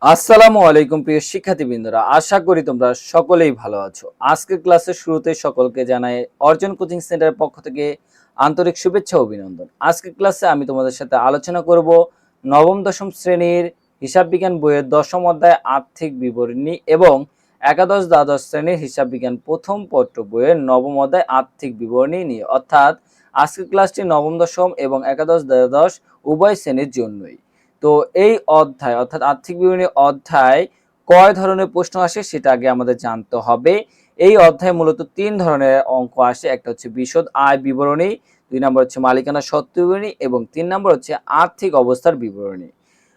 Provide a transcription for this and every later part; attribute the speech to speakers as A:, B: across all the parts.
A: আসসালামু আলাইকুম প্রিয় শিক্ষার্থীবৃন্দরা, আশা করি তোমরা সকলেই ভালো আছো। আজকের ক্লাসের শুরুতে সকলকে জানাই অর্জন কোচিং সেন্টারের পক্ষ থেকে আন্তরিক শুভেচ্ছা ও অভিনন্দন। আজকের ক্লাসে আমি তোমাদের সাথে আলোচনা করব নবম দশম শ্রেণীর হিসাব বিজ্ঞান বইয়ের দশম অধ্যায় আর্থিক বিবরণী এবং একাদশ দ্বাদশ শ্রেণীর হিসাব বিজ্ঞান প্রথম পত্র বইয়ের নবম অধ্যায় আর্থিক বিবরণী নিয়ে। অর্থাৎ আজকের ক্লাসটি নবম দশম এবং একাদশ দ্বাদশ উভয় শ্রেণীর জন্যই। তো এই অধ্যায় অর্থাৎ আর্থিক বিবরণী অধ্যায় কয় ধরনের প্রশ্ন আসে সেটা আগে আমাদের জানতে হবে। এই অধ্যায় মূলত তিন ধরনের অঙ্ক আসে। একটা হচ্ছে বিশদ আয় বিবরণী, দুই নম্বর হচ্ছে মালিকানা সত্ত্ব বিবরণী এবং তিন নম্বর হচ্ছে আর্থিক অবস্থার বিবরণী।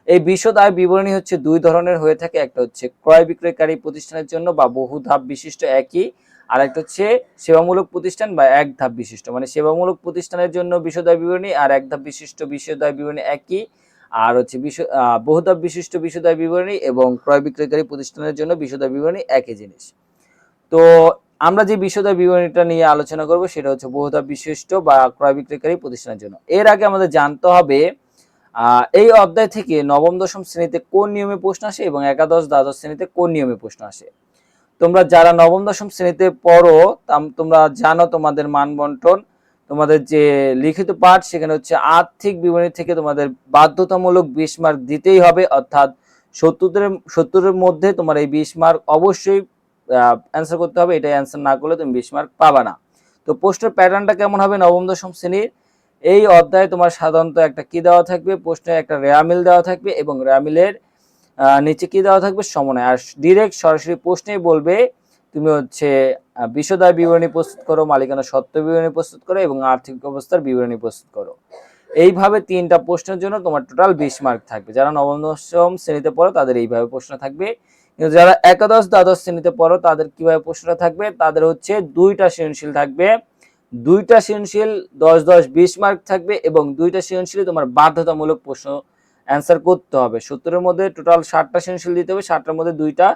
A: এই বিশদ আয় বিবরণী হচ্ছে দুই ধরনের হয়ে থাকে। একটা হচ্ছে ক্রয় বিক্রয়কারী প্রতিষ্ঠানের জন্য বা বহু ধাপ বিশিষ্ট একই, আর একটা হচ্ছে সেবামূলক প্রতিষ্ঠান বা এক ধাপ বিশিষ্ট। মানে সেবামূলক প্রতিষ্ঠানের জন্য বিশদ আয় বিবরণী আর এক ধাপ বিশিষ্ট বিশদ আয় বিবরণী একই, আর হচ্ছে বহুধাপ বিশিষ্ট বিশদ আয় বিবরণী এবং ক্রয় বিক্রয়কারী প্রতিষ্ঠানের জন্য বিশদ আয় বিবরণী একই জিনিস। তো আমরা যে বিশদ আয় বিবরণীটা নিয়ে আলোচনা করব সেটা হচ্ছে বহুধাপ বিশিষ্ট বা ক্রয় বিক্রয়কারী প্রতিষ্ঠানের জন্য। এর আগে আমাদের জানতে হবে এই অধ্যায় থেকে নবম দশম শ্রেণীতে কোন নিয়মে প্রশ্ন আসে এবং একাদশ দ্বাদশ শ্রেণীতে কোন নিয়মে প্রশ্ন আসে। তোমরা যারা নবম দশম শ্রেণীতে পড়ো তোমরা জানো তোমাদের মান বন্টন, তোমাদের যে লিখিত পাঠ সেখানে হচ্ছে আর্থিক বিবরণী থেকে তোমাদের বাধ্যতামূলক 20 মার্ক দিতেই হবে। অর্থাৎ 70-এর মধ্যে তোমার এই 20 মার্ক অবশ্যই অ্যান্সার করতে হবে। এটা অ্যান্সার না করলে তুমি 20 মার্ক পাবা না। তো প্রশ্নের প্যাটার্নটা কেমন হবে নবম দশম শ্রেণীর এই অধ্যায়ে তোমার সাধারণত একটা কি দেওয়া থাকবে, প্রশ্নে একটা রেয়ামিল দেওয়া থাকবে এবং রেয়ামিলের নিচে কি দেওয়া থাকবে সমন্বয়। আর ডিরেক্ট সরাসরি প্রশ্নেই বলবে তুমি হচ্ছে বিশদ আয় বিবরণী প্রস্তুত করো, মালিকানা সত্ত্ব বিবরণী প্রস্তুত করো এবং আর্থিক অবস্থার বিবরণী প্রস্তুত করো। এইভাবে তিনটা প্রশ্নের জন্য তোমার টোটাল 20 মার্ক থাকবে। যারা নবম দশম শ্রেণীতে পড়ো তাদের এইভাবে প্রশ্ন থাকবে, কিন্তু যারা একাদশ দ্বাদশ শ্রেণীতে পড়ো তাদের কিভাবে প্রশ্নটা থাকবে, তাদের হচ্ছে দুইটা সৃজনশীল থাকবে। দুইটা সৃজনশীল 10-10 20 মার্ক থাকবে এবং দুইটা সৃজনশীল তোমার বাধ্যতামূলক প্রশ্ন অ্যান্সার করতে হবে। 70-এর মধ্যে টোটাল 60টা সৃজনশীল দিতে হবে, 60টার মধ্যে দুইটা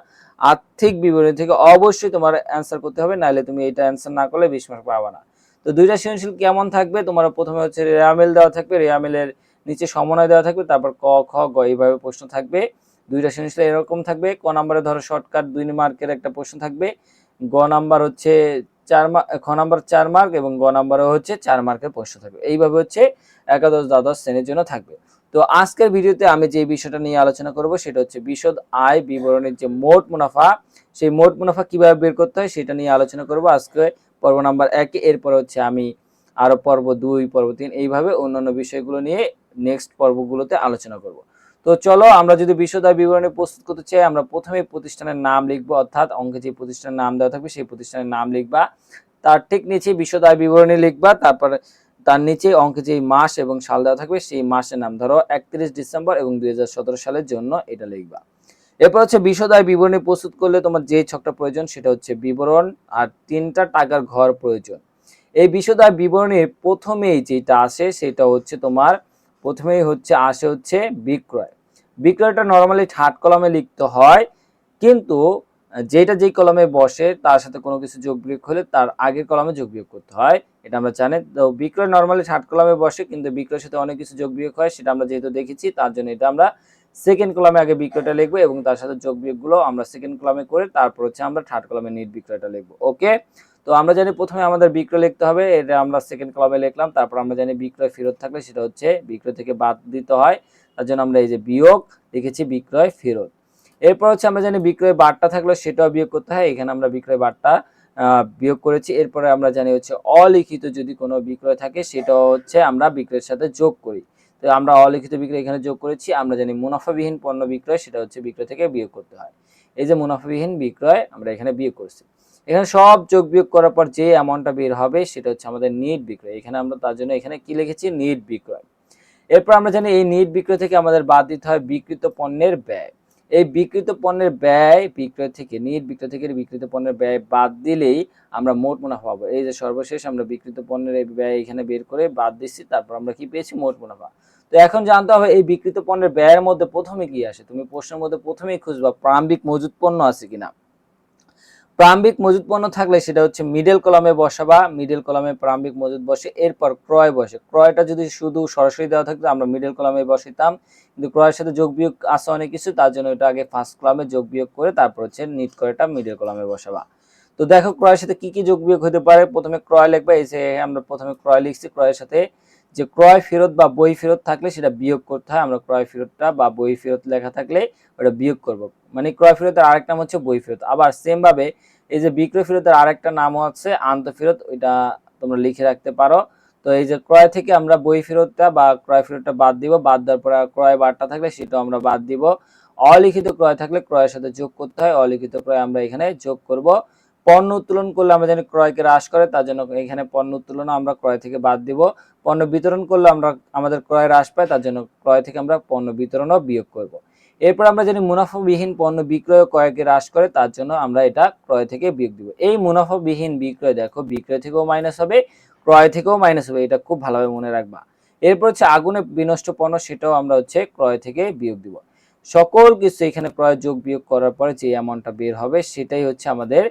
A: আর্থিক বিবরণী থেকে অবশ্যই তোমার অ্যান্সার করতে হবে, নাহলে তুমি এটা অ্যান্সার না করলে 20 মার্ক পাবা না। তো দুইটা সৃজনশীল কেমন থাকবে, তোমার প্রথমে হচ্ছে রেয়ামিল দেওয়া থাকবে, রেয়ামিলের নিচে সমন্বয় দেওয়া থাকবে, তারপর ক খ গ এইভাবে প্রশ্ন থাকবে। দুইটা সৃজনশীল এরকম থাকবে। ক নাম্বারে ধরো শর্টকাট 2 মার্কের একটা প্রশ্ন থাকবে, গ নাম্বার হচ্ছে 4 মার্ক, খ নাম্বার 4 মার্ক এবং গ নাম্বারে হচ্ছে 4 মার্কের প্রশ্ন থাকবে। এইভাবে হচ্ছে একাদশ দ্বাদশ শ্রেণীর জন্য থাকবে। তো আজকের ভিডিওতে আমি যে বিষয়টা নিয়ে আলোচনা করব সেটা হচ্ছে বিশদ আয় বিবরণীর যে মোট মুনাফা, সেই মোট মুনাফা কিভাবে বের করতে হয় সেটা নিয়ে আলোচনা করব আজকে পর্ব নাম্বার 1। এরপর হচ্ছে আমি আরো পর্ব 2, পর্ব 3 এইভাবে অন্যান্য বিষয়গুলো নিয়ে নেক্সট পর্বগুলোতে আলোচনা করব। তো চলো আমরা যদি বিশদ আয় বিবরণী প্রস্তুত করতে চাই, আমরা প্রথমে প্রতিষ্ঠানের নাম লিখবো। অর্থাৎ অঙ্কে যে প্রতিষ্ঠানের নাম দেওয়া থাকবে সেই প্রতিষ্ঠানের নাম লিখবা, তার ঠিক নিচে বিশদ আয় বিবরণী লিখবা, তারপর তার নিচে অঙ্কে যে মাস এবং সাল দেওয়া থাকবে সেই মাসের নাম, ধরো 31 ডিসেম্বর এবং 2017 সালের জন্য এটা লিখবা। এরপর হচ্ছে বিশদ আয় বিবরণী প্রস্তুত করলে তোমার যে ছকটা প্রয়োজন সেটা হচ্ছে বিবরণ আর 3টা টাকার ঘর প্রয়োজন। এই বিশদ আয় বিবরণীর প্রথমেই যেটা আসে সেটা হচ্ছে তোমার প্রথমেই আসে হচ্ছে বিক্রয়। বিক্রয়টা নরমালি থার্ড কলামে লিখতে হয়, কিন্তু যেটা যেই কলামে বসে তার সাথে কোনো কিছু যোগ বিয়োগ হলে তার আগের কলামে যোগ বিয়োগ করতে হয়, এটা আমরা জানি। তো বিক্রয় নরমালি থার্ড কলামে বসে, কিন্তু বিক্রয়ের সাথে অনেক কিছু যোগ বিয়োগ হয়, সেটা আমরা যেহেতু দেখেছি তার জন্য এটা আমরা সেকেন্ড কলামে আগে বিক্রয়টা লিখবো এবং তার সাথে যোগ বিয়োগগুলো আমরা সেকেন্ড কলামে করে তারপর হচ্ছে আমরা থার্ড কলামে নিট বিক্রয়টা লিখবো। ওকে, তো আমরা জানি প্রথমে আমাদের বিক্রয় লিখতে হবে, এটা আমরা সেকেন্ড কলামে লিখলাম। তারপর আমরা জানি বিক্রয় ফেরত থাকলে সেটা হচ্ছে বিক্রয় থেকে বাদ দিতে হয়, তার জন্য আমরা এই যে বিয়োগ লিখেছি বিক্রয় ফেরত। এরপর হচ্ছে আমরা জানি বিক্রয় বারটা থাকলে সেটাও বিয়োগ করতে হয়, এখানে আমরা বিক্রয় বারটা বিয়োগ করেছি। এরপরে আমরা জানি হচ্ছে অলিখিত যদি কোনো বিক্রয় থাকে সেটাও হচ্ছে আমরা বিক্রয়ের সাথে যোগ করি। তো আমরা অলিখিত বিক্রয় এখানে যোগ করেছি। আমরা জানি মুনাফাবিহীন পণ্য বিক্রয়, সেটা হচ্ছে বিক্রয় থেকে বিয়োগ করতে হয়। এই যে মুনাফাবিহীন বিক্রয় আমরা এখানে বিয়োগ করছি। এখানে সব যোগ বিয়োগ করার পর যে অ্যামাউন্টটা বের হবে সেটা হচ্ছে আমাদের নিট বিক্রয়। এখানে আমরা তার জন্য এখানে কি লিখেছি, নিট বিক্রয়। এরপর আমরা জানি এই নিট বিক্রয় থেকে আমাদের বাদ দিতে হয় বিক্রিত পণ্যের ব্যয়। এই বিক্রিত পণ্যের ব্যয় বিক্রয় থেকে নিট বিক্রয় থেকে বিক্রিত পণ্যের ব্যয় বাদ দিলেই আমরা মোট মুনাফা পাবো। এই যে সর্বশেষ আমরা বিক্রিত পণ্যের ব্যয় এখানে বের করে বাদ দিচ্ছি, তারপর আমরা কি পেয়েছি, মোট মুনাফা। তো এখন জানতে হবে এই বিক্রিত পণ্যের ব্যয়ের মধ্যে প্রথমে কি আসে। তুমি প্রশ্নের মধ্যে প্রথমেই খুঁজবা প্রারম্ভিক মজুত পণ্য আছে কিনা। প্রারম্ভিক মজুদ পণ্য থাকলে সেটা হচ্ছে মিডল কলামে বসাবা, মিডল কলামে প্রারম্ভিক মজুদ বসে, এরপর ক্রয় বসে। ক্রয়টা যদি শুধু সরাসরি দেওয়া থাকতো আমরা মিডল কলামে বসাইতাম, কিন্তু ক্রয়ের সাথে যোগ বিয়োগ আছে অনেক কিছু, তার জন্য এটা আগে ফার্স্ট কলামে যোগ বিয়োগ করে তারপর হচ্ছে নিট ক্রয়টা মিডল কলামে বসাবা। তো দেখো ক্রয়ের সাথে কি কি যোগ বিয়োগ হতে পারে। প্রথমে ক্রয় লিখবা, এই যে আমরা প্রথমে ক্রয় লিখছি, ক্রয়ের সাথে যে ক্রয় ফেরত বা বই ফেরত থাকলে সেটা বিয়োগ করতে হয়। আমরা ক্রয় ফেরতটা বা বই ফেরত লেখা থাকলে ওটা বিয়োগ করব, মানে ক্রয় ফেরতের আরেকটা নাম হচ্ছে বই ফেরত। আবার সেম ভাবে এই যে বিক্রয় ফেরতের আরেকটা নামও আছে আন্ত ফেরত, ওইটা তোমরা লিখে রাখতে পারো। তো এই যে ক্রয় থেকে আমরা বই ফেরতটা বা ক্রয় ফেরতটা বাদ দিব, বাদ দেওয়ার পরে ক্রয় বারটা থাকলে সেটাও আমরা বাদ দিব। অলিখিত ক্রয় থাকলে ক্রয়ের সাথে যোগ করতে হয়, অলিখিত ক্রয় আমরা এখানে যোগ করব। পণ্য উত্তোলন করলে আমরা জানি ক্রয়কে হ্রাস করে, তার জন্য এখানে পণ্য উত্তোলন আমরা ক্রয় থেকে বাদ দিব। পণ্য বিতরণ করলে আমরা আমাদের ক্রয় হ্রাস পায়, তার জন্য ক্রয় থেকে আমরা পণ্য বিতরণও বিয়োগ করব। এরপর আমরা জানি মুনাফাবিহীন পণ্য বিক্রয় ক্রয়কে হ্রাস করে, তার জন্য আমরা এটা ক্রয় থেকে বিয়োগ দিব। এই মুনাফাবিহীন বিক্রয় দেখো বিক্রয় থেকেও মাইনাস হবে, ক্রয় থেকেও মাইনাস হবে, এটা খুব ভালোভাবে মনে রাখবা। এরপর হচ্ছে আগুনে বিনষ্ট পণ্য, সেটাও আমরা হচ্ছে ক্রয় থেকে বিয়োগ দিব। সকল কিছু এখানে ক্রয় যোগ বিয়োগ করার পরে যে অ্যামাউন্টটা বের হবে সেটাই হচ্ছে আমাদের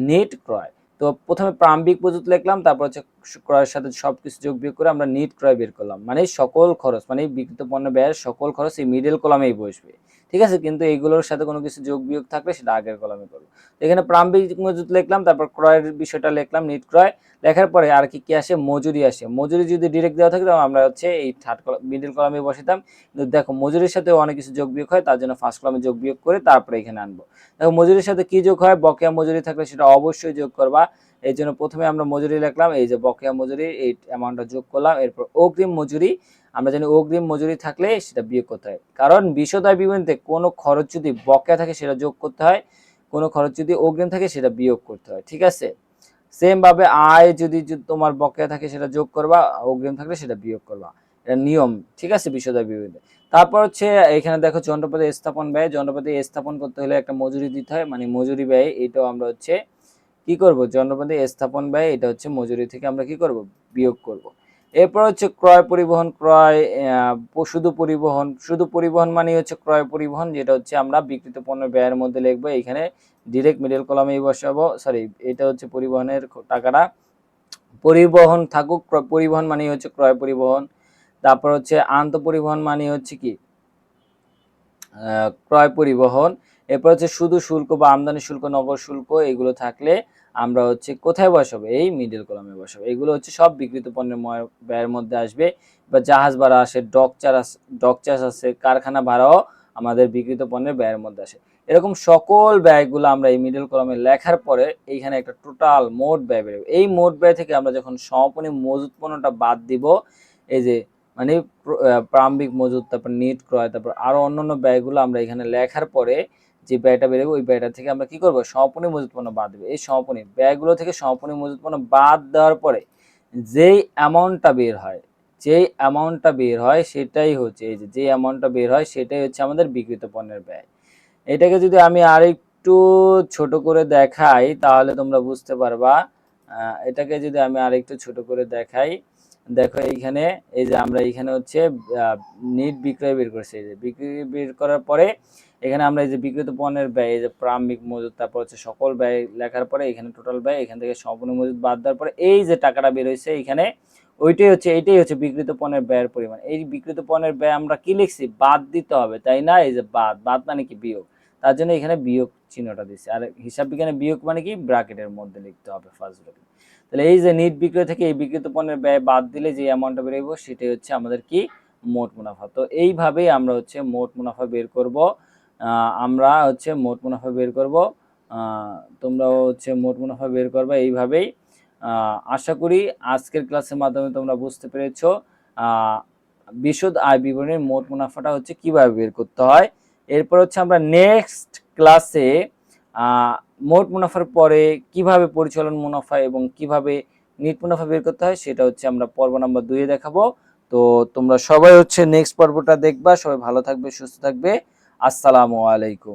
A: নেট ক্রয়। তো প্রথমে প্রারম্ভিক মজুত লিখলাম, তারপর হচ্ছে ক্রয়ের সাথে সবকিছু যোগ বিয়োগ করে আমরা নেট ক্রয় বের করলাম, মানে সকল খরচ, মানে বিক্রিত পণ্য ব্যয়ের সকল খরচ এই মিডল কলামেই বসবে, ঠিক আছে। কিন্তু এইগুলোর সাথে কোনো কিছু যোগ বিয়োগ থাকলে সেটা আগের কলামে করবো। এখানে প্রারম্ভিক মজুত লিখলাম, তারপর ক্রয়ের বিষয়টা লিখলাম নেট ক্রয়, লেখার পরে আর কি কি আসে, মজুরি আসে। মজুরি যদি ডিরেক্ট দেওয়া থাকে তাহলে আমরা হচ্ছে এই থার্ড কলাম মিডল কলামে বসাতাম, কিন্তু দেখো মজুরির সাথে অনেক কিছু যোগ বিয়োগ হয়, তার জন্য ফার্স্ট কলামে যোগ বিয়োগ করে তারপরে এখানে আনবো। দেখো মজুরির সাথে কি যোগ হয়, বকেয়া মজুরি থাকলে সেটা অবশ্যই যোগ করবা। এই জন্য প্রথমে আমরা মজুরি লিখলাম, এই যে বকেয়া মজুরি এই অ্যামাউন্টটা যোগ করলাম। এরপর অগ্রিম মজুরি, আমরা জানি অগ্রিম মজুরি থাকলে সেটা বিয়োগ করতে হয়, কারণ বিশদায় বিবরণীতে কোনো খরচ যদি বকেয়া থাকে সেটা যোগ করতে হয়, কোনো খরচ যদি অগ্রিম থাকে সেটা বিয়োগ করতে হয়, ঠিক আছে। সেম ভাবে আয় যদি তোমার বকেয়া থাকে সেটা যোগ করবা, অগ্রিম থাকলে সেটা বিয়োগ করবা, এটা নিয়ম, ঠিক আছে বিশদায় বিবরণীতে। তারপর হচ্ছে এখানে দেখো যন্ত্রপাতি স্থাপন ব্যয়, যন্ত্রপাতি স্থাপন করতে হলে একটা মজুরি দিতে হয়, মানে মজুরি ব্যয়, এটাও আমরা হচ্ছে কি করব, যন্ত্রপাতি স্থাপন ব্যয়, এটা হচ্ছে মজুরি থেকে আমরা কি করব, বিয়োগ করব। এরপর হচ্ছে ক্রয় পরিবহন, ক্রয় শুধু পরিবহন, শুধু পরিবহন মানে হচ্ছে ক্রয় পরিবহন, যেটা হচ্ছে আমরা বিক্রিত পণ্য ব্যয়ের মধ্যে লিখবো, এখানে ডিরেক্ট মিডল কলামেই বসাবো, সরি এটা হচ্ছে পরিবহনের টাকাটা, পরিবহন থাকুক, পরিবহন মানে হচ্ছে ক্রয় পরিবহন। তারপর হচ্ছে আন্ত পরিবহন মানে হচ্ছে কি, ক্রয় পরিবহন। এরপর হচ্ছে শুধু শুল্ক বা আমদানি শুল্ক, নগর শুল্ক, এগুলো থাকলে আমরা হচ্ছে কোথায় বসাবো, এই মিডল কলামে বসাবো। এগুলো হচ্ছে সব বিক্রিত পণ্যের ব্যয়ের মধ্যে আসবে। বা জাহাজ ভাড়া আসে, ডক চার্জ আছে, কারখানা ভাড়াও আমাদের বিক্রিত পণ্যের ব্যয়ের মধ্যে আসে। এরকম সকল ব্যয়গুলো আমরা এই মিডল কলামে লেখার পরে এইখানে একটা টোটাল মোট ব্যয় বেরোবে। এই মোট ব্যয় থেকে আমরা যখন সমাপনী মজুত পণ্যটা বাদ দিব, এই যে মানে প্রারম্ভিক মজুত, তারপর নিট ক্রয়, তারপর আরো অন্যান্য ব্যয়গুলো আমরা এখানে লেখার পরে যে ব্যয়টা বেরোবে ওই ব্যয়টা থেকে আমরা কি করব, সমাপনী মজুত পণ্য বাদ দেবো। এই সমাপনী ব্যয়গুলো থেকে সমাপনী মজুত পণ্য বাদ দেওয়ার পরে যেই অ্যামাউন্টটা বের হয়, যেই অ্যামাউন্টটা বের হয় সেটাই হচ্ছে, এই যে অ্যামাউন্টটা বের হয় সেটাই হচ্ছে আমাদের বিক্রিত পণ্যের ব্যয়। এটাকে যদি আমি আরেকটু ছোট করে দেখাই তাহলে তোমরা বুঝতে পারবা। এটাকে যদি আমি আরেকটু ছোট করে দেখাই, দেখো এইখানে এই যে আমরা এইখানে হচ্ছে নিট বিক্রয় বের করছি, এই যে বিক্রি বের করার পরে এখানে আমরা এই যে বিক্রিত পণ্যের ব্যয়, এই যে প্রারম্ভিক মজুত, তারপর হচ্ছে সকল ব্যয় লেখার পরে এখানে টোটাল ব্যয়, এখান থেকে সম্পূর্ণ মজুত বাদ দেওয়ার পরে এই যে টাকাটা বের হয়েছে এখানে, ওইটাই হচ্ছে, এইটাই হচ্ছে বিক্রিত পণ্যের ব্যয়ের পরিমাণ। এই বিক্রিত পণ্যের ব্যয় আমরা কি লিখছি, বাদ দিতে হবে, তাই না। এই যে বাদ, বাদ মানে কি বিয়োগ, তার জন্য এখানে বিয়োগ চিহ্নটা দিচ্ছি। আর হিসাব বিজ্ঞানে বিয়োগ মানে কি, ব্র্যাকেটের মধ্যে লিখতে হবে ফার্স্ট ব্র্যাকেট। তাহলে এই যে নিট বিক্রয় থেকে এই বিক্রিত পণ্যের ব্যয় বাদ দিলে যে অ্যামাউন্টটা বেরোবো সেটাই হচ্ছে আমাদের কি, মোট মুনাফা। তো এইভাবেই আমরা হচ্ছে মোট মুনাফা বের করব। আমরা হচ্ছে মোট মুনাফা বের করব, তোমরাও হচ্ছে মোট মুনাফা বের করবে এইভাবেই। আশা করি আজকের ক্লাসের মাধ্যমে তোমরা বুঝতে পেরেছো বিশদ আয় বিবরণীর মোট মুনাফাটা হচ্ছে কিভাবে বের করতে হয়। এরপর হচ্ছে আমরা নেক্সট ক্লাসে মোট মুনাফার পরে কিভাবে পরিচালন মুনাফা এবং কিভাবে নিট মুনাফা বের করতে হয় সেটা হচ্ছে আমরা পর্ব নাম্বার 2 দেখাবো। তো তোমরা সবাই হচ্ছে নেক্সট পর্বটা দেখবা। সবাই ভালো থাকবে, সুস্থ থাকবে। আসসালামু আলাইকুম।